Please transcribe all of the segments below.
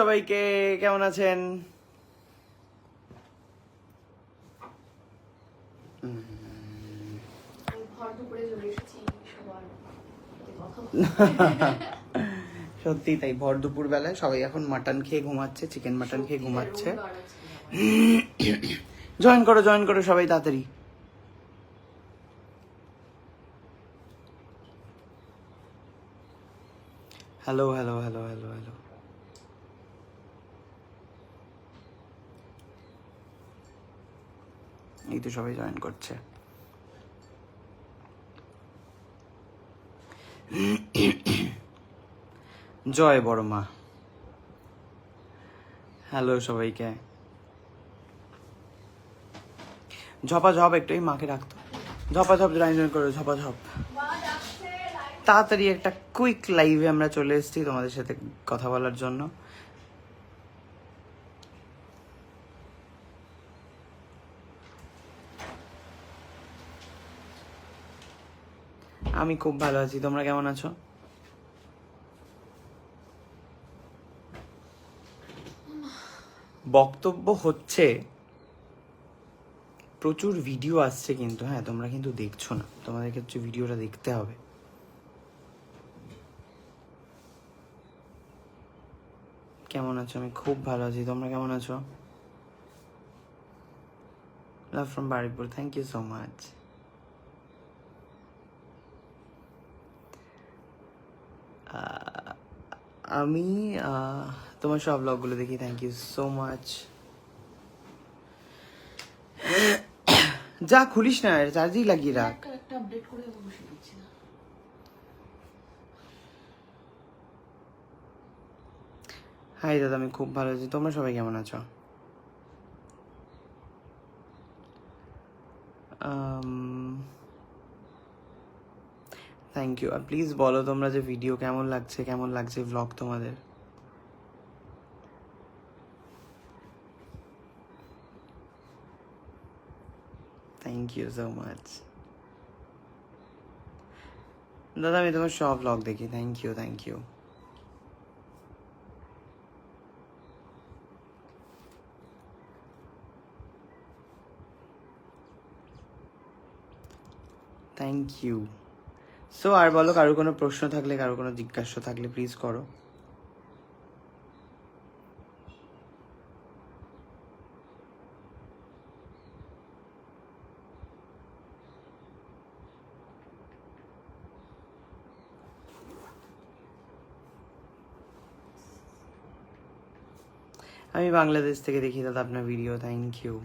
সবাইকে, কেমন আছেন? সত্যি তাই, ভর দুপুর বেলায় সবাই এখন মাটন খেয়ে ঘুমাচ্ছে, চিকেন মাটন খেয়ে ঘুমাচ্ছে। জয়েন করো সবাই তাড়াতাড়ি। Hello hello hello hello hello. এই তো সবাই জয়েন করছে। জয় বড় মা। হ্যালো সবাইকে। ঝপাঝপ একটু এই মাকে রাখতো। ঝপাঝপ জয়েন করো, ঝপাঝপ। তাড়াতাড়ি একটা কুইক লাইভে আমরা চলে এসেছি তোমাদের সাথে কথা বলার জন্য। আমি খুব ভালো আছি, তোমরা কেমন আছো? বক্তব্য হচ্ছে, প্রচুর ভিডিও আসছে কিন্তু হ্যাঁ, তোমরা কিন্তু দেখছো না, তোমাদেরকে হচ্ছে ভিডিওটা দেখতে হবে। কেমন আছো? আমি খুব ভালো আছি, তোমরা কেমন আছো? Love from Barrackpore, thank you so much. আমি তোমার সব ব্লগগুলো দেখি, থ্যাংক ইউ সো মাচ। যা খুলিস না, চার্জেই লাগিয়ে রাখ। একটা আপডেট করে বসে দিচ্ছি না। হাই দাদা, আমি খুব ভালো আছি, তোমরা সবাই কেমন আছো? Thank you. আর প্লিজ বলো তোমরা যে ভিডিও কেমন লাগছে ভ্লগ তোমাদের। থ্যাংক ইউ সো মাচ দাদা, আমি তোমার সব ব্লগ দেখি, thank you thank you. Thank you. So আর বলো, কারো কোনো প্রশ্ন থাকলে, কারো কোনো জিজ্ঞাসা থাকলে প্লিজ করো। আমি বাংলাদেশ থেকে দেখি দাদা আপনার ভিডিও, থ্যাংক ইউ।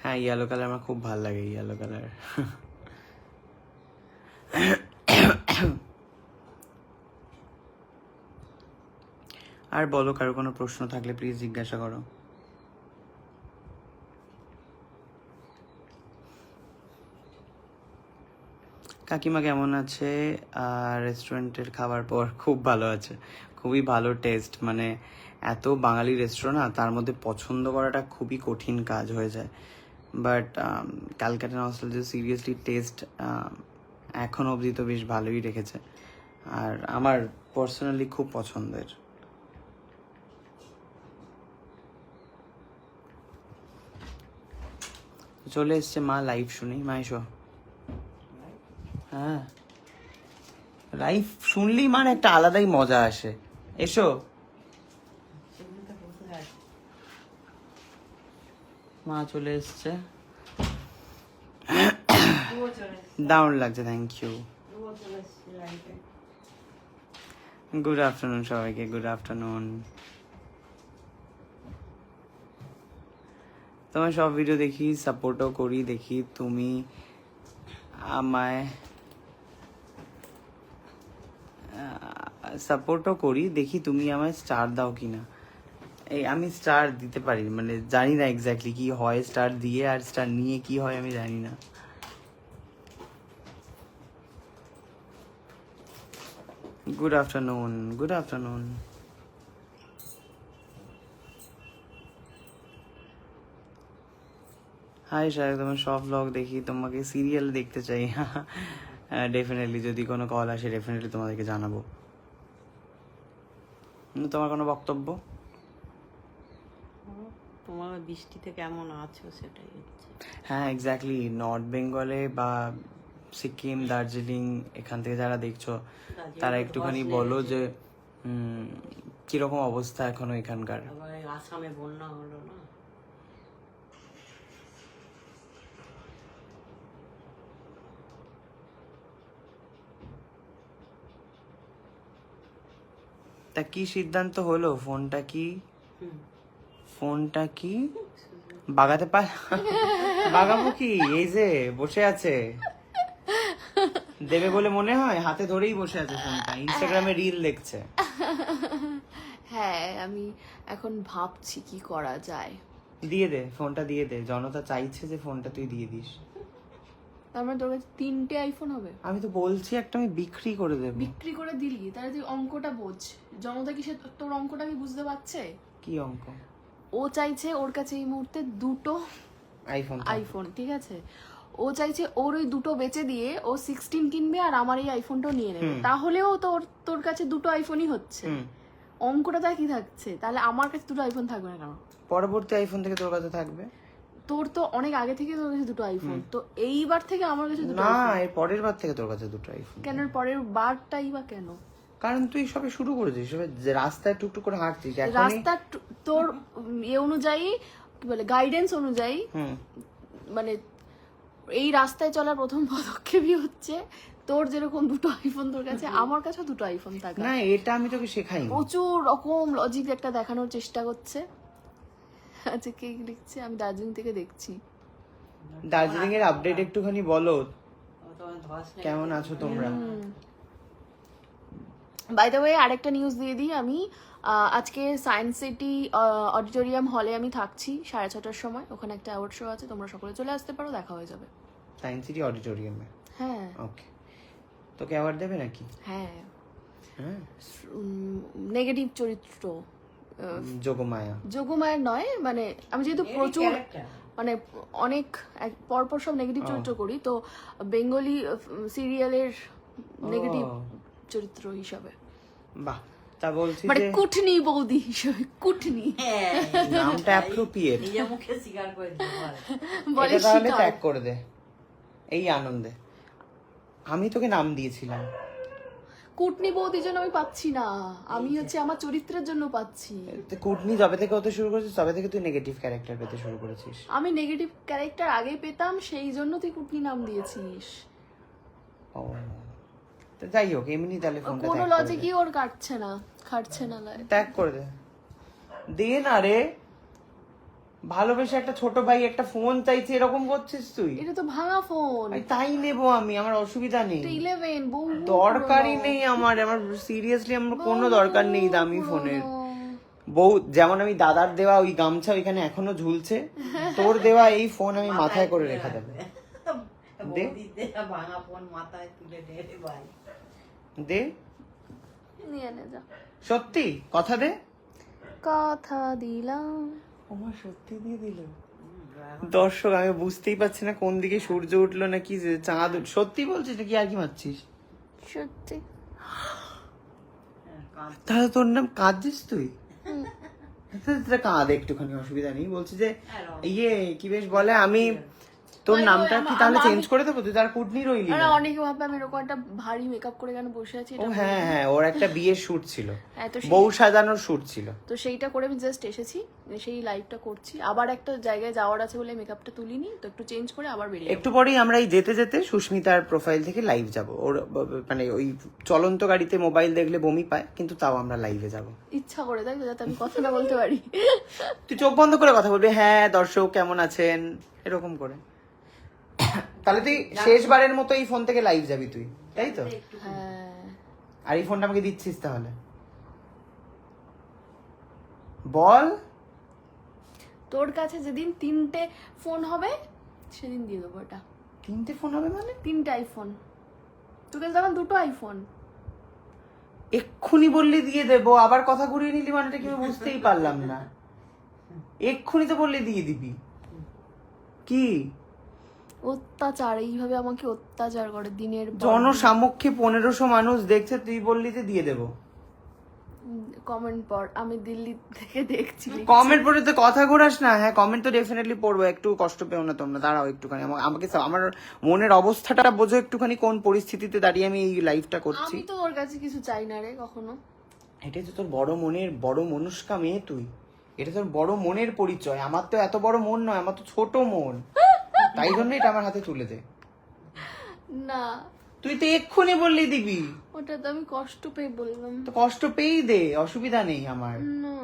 হ্যাঁ, ইয়েলো কালার আমার খুব ভালো লাগে, ইয়েলো কালার। আর বলো, কারো কোনো প্রশ্ন থাকলে প্লিজ জিজ্ঞাসা করো। কাকিমা কেমন আছে? রেস্টুরেন্টের খাবার পর খুব ভালো আছে, খুবই ভালো টেস্ট। মানে এত বাঙালি রেস্টুরেন্ট না, তার মধ্যে পছন্দ করাটা খুবই কঠিন কাজ হয়ে যায়। But Calcutta nostalgia seriously test এখন অবধি তো বেশ ভালোই রেখেছে, আর আমার পার্সোনালি খুব পছন্দের। চলে এসছে মা, লাইভ শুনি। মা এসো। হ্যাঁ, লাইভ শুনলেই মানে একটা আলাদাই মজা আসে। এসো। মা চলে এসছে, দারুণ লাগছে, থ্যাংক ইউ। গুড আফটারনুন সবাইকে, গুড আফটারনুন। তোমার সব ভিডিও দেখি, সাপোর্টও করি, দেখি তুমি আমায় সাপোর্টও করি, দেখি তুমি আমায় স্টার দাও কিনা। এই আমি স্টার দিতে পারি, মানে জানি না এক্স্যাক্টলি কি হয় স্টার দিয়ে, আর স্টার নিয়ে কি হয় আমি জানি না। Good afternoon, good afternoon. Hi Shayak, তোমার সব ব্লগ দেখি, তোমাকে সিরিয়াল দেখতে চাই। ডেফিনেটলি যদি কোনো কল আসে ডেফিনেটলি তোমাদেরকে জানাবো। তোমার কোনো বক্তব্য? তোমার বৃষ্টিতে কেমন আছো সেটাই হচ্ছে। হ্যাঁ এক্স্যাক্টলি, নর্থ বেঙ্গলে বা সিকিম, দার্জিলিং এখান থেকে যারা দেখছো তারা একটুখানি বলো যে কিরকম অবস্থা এখনো এখানকার। আবার আসামে বন্যা হলো না। তা কি সিদ্ধান্ত হলো? ফোনটা কি বাগাতে বাগাবো কি? এই যে বসে আছে, দেবে বলে মনে হয়, হাতে ধরেই বসে আছে ফোনটা, ইনস্টাগ্রামে রিল দেখছে। হ্যাঁ, আমি এখন ভাবছি কি করা যায়। দিয়ে দে ফোনটা, দিয়ে দে, জনতা চাইছে যে ফোনটা তুই দিয়ে দিস। তার মানে তোর কাছে 3টে আইফোন হবে? আমি তো বলছি একটা আমি বিক্রি করে দেবো। বিক্রি করে দিলি, তাহলে তুই অঙ্কটা বোঝ। জনতা কি তোর অঙ্কটা কি বুঝতে পারছে? কি অঙ্ক? ও চাইছে ওর কাছে এই মুহূর্তে 2টো আইফোন, ঠিক আছে? ও চাইছে ওর ওই 2টো বেচে দিয়ে ও 16 কিনবে আর আমার এই আইফোনটাও নিয়ে নেবে, তাহলেও তোর কাছে 2টো আইফোনই হচ্ছে। অঙ্কটা তাই কি থাকছে? তাহলে আমার কাছে 2টো আইফোন থাকবে না কেন? পরবর্তী আইফোন থেকে তোর কাছে থাকবে। তোর তো অনেক আগে থেকে তোর কাছে 2টো আইফোন, তো এইবার থেকে আমার কাছে 2টো না, এর পরের বার থেকে তোর কাছে 2টো আইফোন। কেন পরের বারটাই বা কেন? কারণ তুই সবে শুরু করেছিস, সবে যে রাস্তায় টুকটুক করে হাঁটছিস এখনই। রাস্তা তোর অনুযায়ী, কি বলে, গাইডেন্স অনুযায়ী, মানে এই রাস্তায় চলার প্রথম পদক্ষেপই হচ্ছে তোর যেরকম 2টো আইফোন তোর কাছে, আমার কাছেও 2টো আইফোন থাকা। না, এটা আমি তোকে শেখাই। প্রচুর রকম লজিক একটা দেখানোর চেষ্টা করছে। আচ্ছা, কে লিখছে? আমি দার্জিলিং থেকে দেখছি। দার্জিলিং এর আপডেট একটুখানি বলো, কেমন আছো তোমরা? বাই দ্য ওয়ে, আরেকটা নিউজ দিয়ে দিই আমি। আজকে সায়েন্স সিটি অডিটোরিয়াম হলে আমি থাকছি 6:30টার সময়। ওখানে একটা অ্যাওয়ার্ড শো আছে, তোমরা সকলে চলে আসতে পারো, দেখা হয়ে যাবে। সায়েন্স সিটি অডিটোরিয়ামে? হ্যাঁ। ওকে, তোকে অ্যাওয়ার্ড দেবে নাকি? হ্যাঁ, হ্যাঁ, নেগেটিভ চরিত্র, যোগমায়ের নয়, মানে আমি যেহেতু প্রচুর মানে অনেক পরপর সব নেগেটিভ চরিত্র করি, তো বেঙ্গলি সিরিয়ালের নেগেটিভ চরিত্র হিসাবে। বাহ, তা বলছি মানে যে কুটনি বৌদি হিসাবে, কুটনি নামটা অ্যাপ্রোপ্রিয়েট। নিজে মুখে স্বীকার করে দিতে বলে এটা তাহলে শিকার। ট্যাগ করে দে এই আনন্দে। আমি তোকে নাম দিয়েছিলাম। কুটনি বৌদির জন্য আমি পাচ্ছি না, আমি হচ্ছে আমার চরিত্রের জন্য পাচ্ছি। কুটনি যবে থেকে হতে শুরু করেছিস তবে থেকে তুই নেগেটিভ ক্যারেক্টার পেতে শুরু করেছিস। আমি নেগেটিভ ক্যারেক্টার আগে পেতাম, সেই জন্য তুই কুটনি নাম দিয়েছিস। ও, তো যাই হোক, এমনি তাহলে ফোনটা কোনো লজিকই ওর খাটছে না ট্যাগ করে দে। দে না রে, ভালোবেসে একটা ছোট ভাই একটা ফোন চাইছে, এরকম করছিস তুই? এটা তো ভাঙা ফোন। তাই নেবো আমি, আমার অসুবিধা নেই। 11 বহু দরকারই নেই আমার সিরিয়াসলি আমার কোনো দরকার নেই দামি ফোনের। বউ যেমন আমি দাদার দেওয়া ওই গামছা ওইখানে এখনো ঝুলছে, তোর দেওয়া এই ফোন আমি মাথায় করে রেখে দেবো। দে ভাঙা ফোন মাথায় তুলে দে রে ভাই। দে, নিয়ে নে যা। সত্যি কথা দে। কথা দিলাম। আমার সত্যি দিয়ে দিল। দর্শক, আমি বুঝতেই পারছি না কোন দিকে সূর্য উঠলো নাকি যে চাঁদ। সত্যি বলছিস নাকি আর কি মারছিস? সত্যি। তাহলে তোর নাম কাঁদছিস তুই? কাঁদ, একটুখানি অসুবিধা নেই। বলছি যে ইয়ে কি বেশ বলে, আমি তোর নামটা কি তাহলে চেঞ্জ করে দেবো? তুই তার কুটনি রইলি না? অনেকে ভাবে আমি এরকম একটা ভারী মেকআপ করে কেন বসে আছি। ও হ্যাঁ হ্যাঁ, ওর একটা বিয়ের শুট ছিল, হ্যাঁ, তো বউ সাজানোর শুট ছিল, তো সেইটা করে আমি জাস্ট এসেছি, সেই লাইভটা করছি। আবার একটা জায়গায় যাওয়ার আছে বলে মেকআপটা তুলিনি, তো একটু চেঞ্জ করে আবার বেরিয়ে একটু পরেই আমরা এই যেতে যেতে সুস্মিতার প্রোফাইল থেকে লাইভ যাব। ওর মানে ওই চলন্ত গাড়িতে মোবাইল দেখলে বমি পায়, কিন্তু তাও আমরা লাইভে যাব ইচ্ছা করে, তাই তো, যাতে আমি কথা না বলতে পারি। তুই চোখ বন্ধ করে কথা বলবি, হ্যাঁ দর্শক কেমন আছেন, এরকম করে। তাহলে তুই শেষবারের মতো এই ফোন থেকে লাইভ যাবি তুই, তাই তো? হ্যাঁ। আর এই ফোনটা আমাকে দিচ্ছিস তাহলে? বল। তোর কাছে যেদিন 3টে ফোন হবে সেদিন দিয়ে দেবো। এটা 3টে ফোন হবে মানে? 3টে আইফোন। তোর কাছে তখন 2টো আইফোন। এক্ষুনি বললি দিয়ে দেবো, আবার কথা ঘুরিয়ে নিলি মানেটা কি বুঝতেই পারলাম না। এক্ষুনি তো বললি দিয়ে দিবি, কি অত্যাচার, এইভাবে আমাকে অত্যাচার করে দিনের জনসামক্ষে 1500 মানুষ দেখছে, তুই বললি যে দিয়ে দেবো। কমেন্ট পড়, আমি দিল্লি থেকে দেখছি। কমেন্ট পড়ে তো কথা ঘোরাস না। হ্যাঁ কমেন্ট তো ডেফিনেটলি পড়বো, একটু কষ্ট পেও না তোমরা, দাঁড়াও একটুখানি, আমাকে আমার মনের অবস্থাটা বোঝো একটুখানি, কোন পরিস্থিতিতে দাঁড়িয়ে আমি এই লাইভটা করছি। আমি তো ওর কাছে কিছু চাই না রে কখনো। এটাই তো তোর বড় মনের, বড় মনুষ্কা মেয়ে তুই, এটা তোর বড় মনের পরিচয়। আমার তো এত বড় মন নয়, আমার তো ছোট মন, তাই জন্য এটা আমার হাতে তুলে দে। না তুই তো এক্ষুনি বললি দিবি, ওটা তো আমি কষ্ট পেয়ে বললাম। তো কষ্ট পেয়েই দে, অসুবিধা নেই আমার। না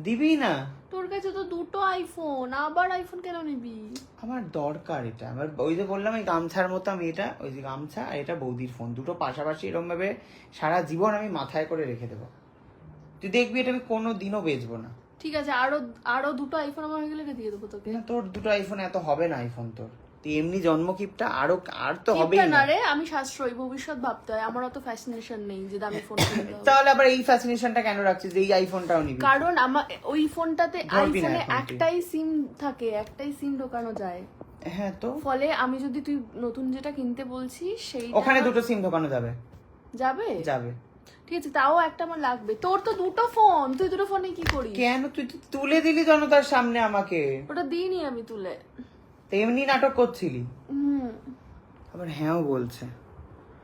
দিবি না? তোর কাছে তো দুটো আইফোন, আবার আইফোন কেন নিবি? আমার দরকার এটা, আমার ওই যে বললাম এই গামছার মতো, আমি এটা ওই যে গামছা আর এটা বৌদির ফোন, দুটো পাশাপাশি এরকম ভাবে সারা জীবন আমি মাথায় করে রেখে দেবো। তুই দেখবি এটা আমি কোনো দিনও বেচবো না। ঠিক আছে, আরো দুটো আইফোন আমার হয়ে গেলে দিয়ে দেবো তোকে। না, তোর দুটো আইফোন এত হবে না, আইফোন তোর, তুই এমনি জন্মকিপটা, আর তো হবেই কিপটা না না রে, আমি সাশ্রয়ী, ভবিষ্যৎ ভাবতে হয়, আমার অত ফ্যাসিনেশন নেই যে দামি ফোন কিনতে হবে। তাহলে আবার এই ফ্যাসিনেশনটা কেন রাখছিস যে এই আইফোনটাও নিবি? কারণ আমার ওই ফোনটাতে ধরবি না আইফোনে এখন তুই। একটাই সিম থাকে, একটাই সিম ঢোকানো যায়। হ্যাঁ তো ফলে আমি যদি তুই নতুন যেটা কিনতে বলছিস সেই ওখানে দুটো সিম ঢোকানো যাবে। যাবে যাবে ঠিক আছে, তাও একটা আমার লাগবে। তোর তো দুটো ফোন, তুই দুটো ফোনে কি করিস? কেন? তুই তো তুলে দিলি জনতার সামনে আমাকে, ওটা দিইনি আমি তুলে। তো এমনি নাটক করছিলি। হুম আবার হ্যাঁও বলছে।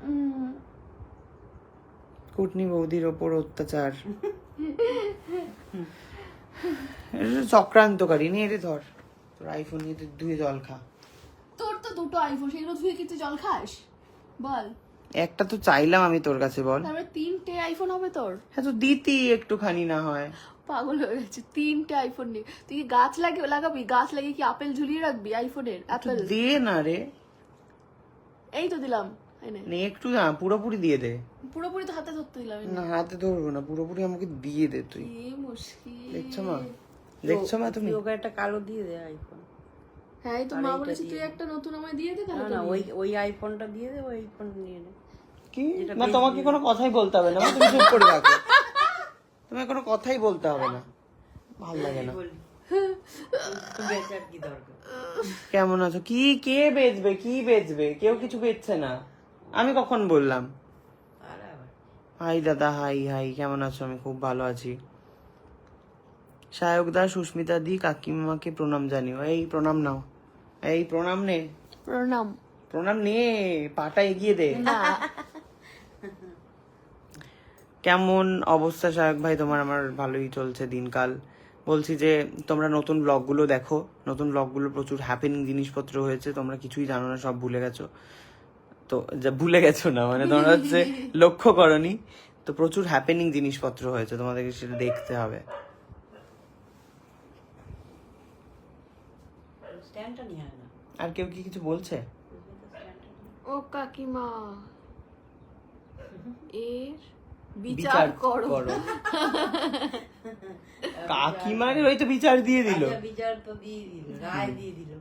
হুম। কুটনি বৌদির ওপর অত্যাচার, এটা চক্রান্তকারী। নিয়ে রে ধর তোর আইফোন নিয়ে তুই ধুয়ে জল খা। তোর তো দুটো আইফোন, সেগুলো ধুয়ে কি তুই জল খাস? বল। একটা তো চাইলাম আমি তোর কাছে, বল। তারপরে 3টে আইফোন হবে তোর? হ্যাঁ তো দিতি একটুখানি না হয়। পাগল হয়ে গেছে, 3টে আইফোন নিয়ে তুই কি গাছ লাগাবি? গাছ লাগিয়ে কি আপেল ঝুলিয়ে রাখবি আইফোনের? তো অ্যাপেল দে না রে, এই তো দিলাম, এনে নে একটু না, পুরোপুরি দিয়ে দে। পুরোপুরি তো হাতে ধরতে দিলাম। না হাতে ধরবো না, পুরোপুরি আমাকে দিয়ে দে তুই। কি মুশকিল। দেখছো মা, দেখছো মা তুমি? তুই ওকে একটা কালো দিয়ে দে আইফোন। হ্যাঁ এই তো মা বলেছে তুই একটা নতুন আমায় দিয়ে দে না তাহলে। না, ওই আইফোনটা দিয়ে দে, ওই আইফোন নিয়ে নে। কি না, তোমাকে কোনো কথাই বলতে হবে না, তুমি চুপ করে রাখো, তোমাকে কোনো কথাই বলতে হবে না, ভালো লাগে না। বেচার কি দরকার? কেমন আছো? কি কে বেচবে, কি বেচবে? কেউ কিছু বেচছে না, আমি কখন বললাম? আর আবার হাই দাদা, হাই হাই, কেমন আছো? আমি খুব ভালো আছি। সায়কদা, সুস্মিতা দি, কাকিমাকে প্রণাম জানিও। এই প্রণাম নাও, এই প্রণাম নে, প্রণাম। প্রণাম নে, পাটা এগিয়ে দে। না কেমন অবস্থা সায়ক ভাই তোমার? আমার ভালোই চলছে দিনকাল। বলছি যে তোমরা নতুন ব্লগগুলো দেখো, নতুন ব্লগগুলো প্রচুর হ্যাপেনিং জিনিসপত্র হয়েছে, তোমরা কিছুই জানো না, সব ভুলে গেছো। তো যা ভুলে গেছো না মানে তোমরা হচ্ছে লক্ষ্য করনি, তো প্রচুর হ্যাপেনিং জিনিসপত্র হয়েছে, তোমাদেরকে সেটা দেখতে হবে। স্ট্যান্ডটা নিয়ে আয় না। আর কেউ কি কিছু বলছে? ও কাকিমা, এর বিচার করো। কাকিমার ওই তো বিচার দিয়ে দিল। আচ্ছা, বিচার তো দিয়ে দিল, রায় দিয়ে দিল।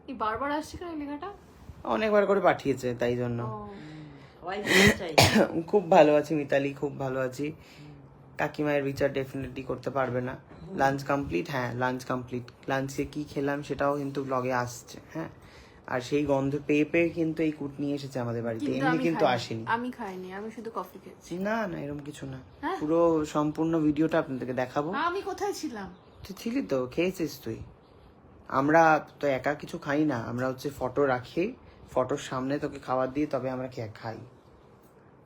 এই বারবার আসছে কেন এই লেখাটা? অনেকবার করে পাঠিয়েছে তাই জন্য। ও, সবাই বিচার চাই। খুব ভালো আছি মিতালি, খুব ভালো আছি। কাকিমায়ের বিচার ডেফিনেটলি করতে পারবে না। Lunch complete? হ্যাঁ লাঞ্চ কমপ্লিট। লাঞ্চে কি খেলাম সেটাও কিন্তু ব্লগে আসছে। হ্যাঁ, আর সেই গন্ধ পেয়ে পেয়ে কিন্তু এই কুট নিয়ে এসেছে আমাদের বাড়িতে, এমনি আমি কিন্তু খাইনি। আসেনি। আমি খাইনি, আমি শুধু কফি খেয়েছি। না না, এরকম কিছু না, হ্যাঁ? পুরো সম্পূর্ণ ভিডিওটা আপনাদেরকে দেখাবো। আমি কোথায় ছিলাম? তুই ছিলি তো, খেয়েছিস তুই। আমরা তো একা কিছু খাই না, আমরা হচ্ছে ফটো রাখি, ফটোর সামনে তোকে খাবার দিই, তবে আমরা খাই।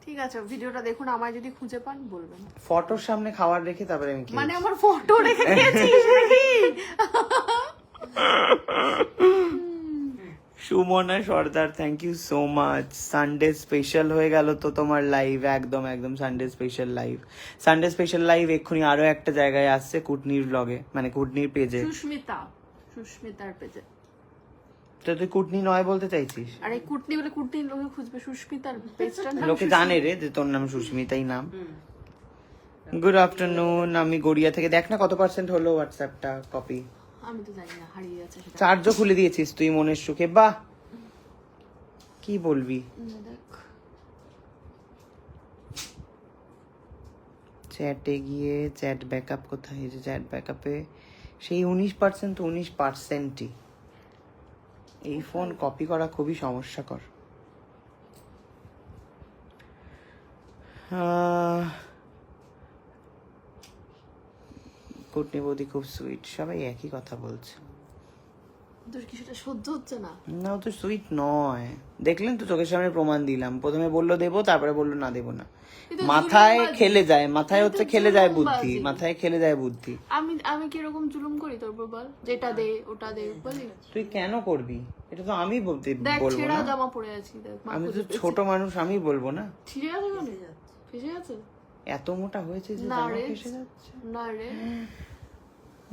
ঠিক আছে, ভিডিওটা দেখুন, আমায় যদি খুঁজে পান বলবেন। ফটোর সামনে খাবার রেখে তারপরে আমি মানে খেয়েছি। আমার ফটো রেখে দিয়েছিস নাকি? Sumona Sardar, thank you so much. Sunday special হয়ে গেল তো তোমার লাইভ, একদম একদম Sunday special live. Sunday special live এক্ষুনি আরো একটা জায়গায় আসছে, কুটনির ব্লগে, মানে কুটনির পেজে। সুস্মিতার পেজে। তো তুই কুটনি নয় বলতে চাইছিস? আরে কুটনি বলে কুটনি লোকে খুঁজবে, সুস্মিতার পেজটার নাম লোকে জানে রে যে তোর নাম সুস্মিতাই নাম। গুড আফটারনুন, আমি গড়িয়া থেকে। দেখ না কত % হলো হোয়াটসঅ্যাপটা কপি। আমি তো জানি না, হারিয়ে যাচ্ছে সেটা। চার্জও খুলে দিয়েছিস তুই মনের সুখে, বাহ, কি বলবি। দেখ চ্যাটে গিয়ে চ্যাট ব্যাকআপ কোথায়? এই যে চ্যাট ব্যাকআপে সেই 19% তো 19%ই। এই ফোন কপি করা খুবই সমস্যাকর। কুটনি বৌদি খুব সুইট, সবাই একই কথা বলছে। তোর কি সেটা সহ্য হচ্ছে না? না, ও তো সুইট নয়, দেখলেন তো, চোখের সামনে প্রমাণ দিলাম। প্রথমে বললো দেবো, তারপরে বললো না দেবো না। কিন্তু মাথায় জুলুমবাজি। খেলে যায়, মাথায় হচ্ছে কিন্তু খেলে যায় বুদ্ধি, জুলুমবাজি। মাথায় খেলে যায় বুদ্ধি। আমি কিরকম জুলুম করি তোর উপর বল? যেটা দে ওটা দে বলি। তুই কেন করবি? এটা তো আমি বলতে দেখ বলবো ছেঁড়া না। জামা পরে আছি, দেখ মা আমি তো খুঁজে পেয়েছে। ছোট মানুষ, আমি বলবো না। ছিঁড়ে গেছে কেন? ফেসে গেছে? এত মোটা হয়েছে যে না জামা রে। ফেসে যাচ্ছে। না রে,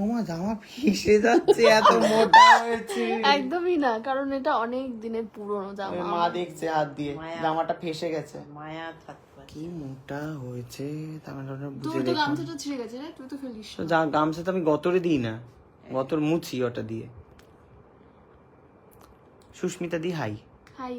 ওমা, জামা ফেসে যাচ্ছে, এত মোটা হয়েছে। একদমই না, কারণ এটা অনেক দিনের পুরনো জামা। মা দেখছে হাত দিয়ে মায়া। জামাটা ফেসে গেছে। মায়া থাকবে। কি মোটা হয়েছে, তার মানে আপনারা তোর বুঝে তো দেখুন। গামছাটা ছিঁড়ে গেছে রে, তুই তো ফেলিস তো গামছা তো আমি গতরে দিই না, গতর মুছি ওটা দিয়ে। সুস্মিতা দি হাই। হাই।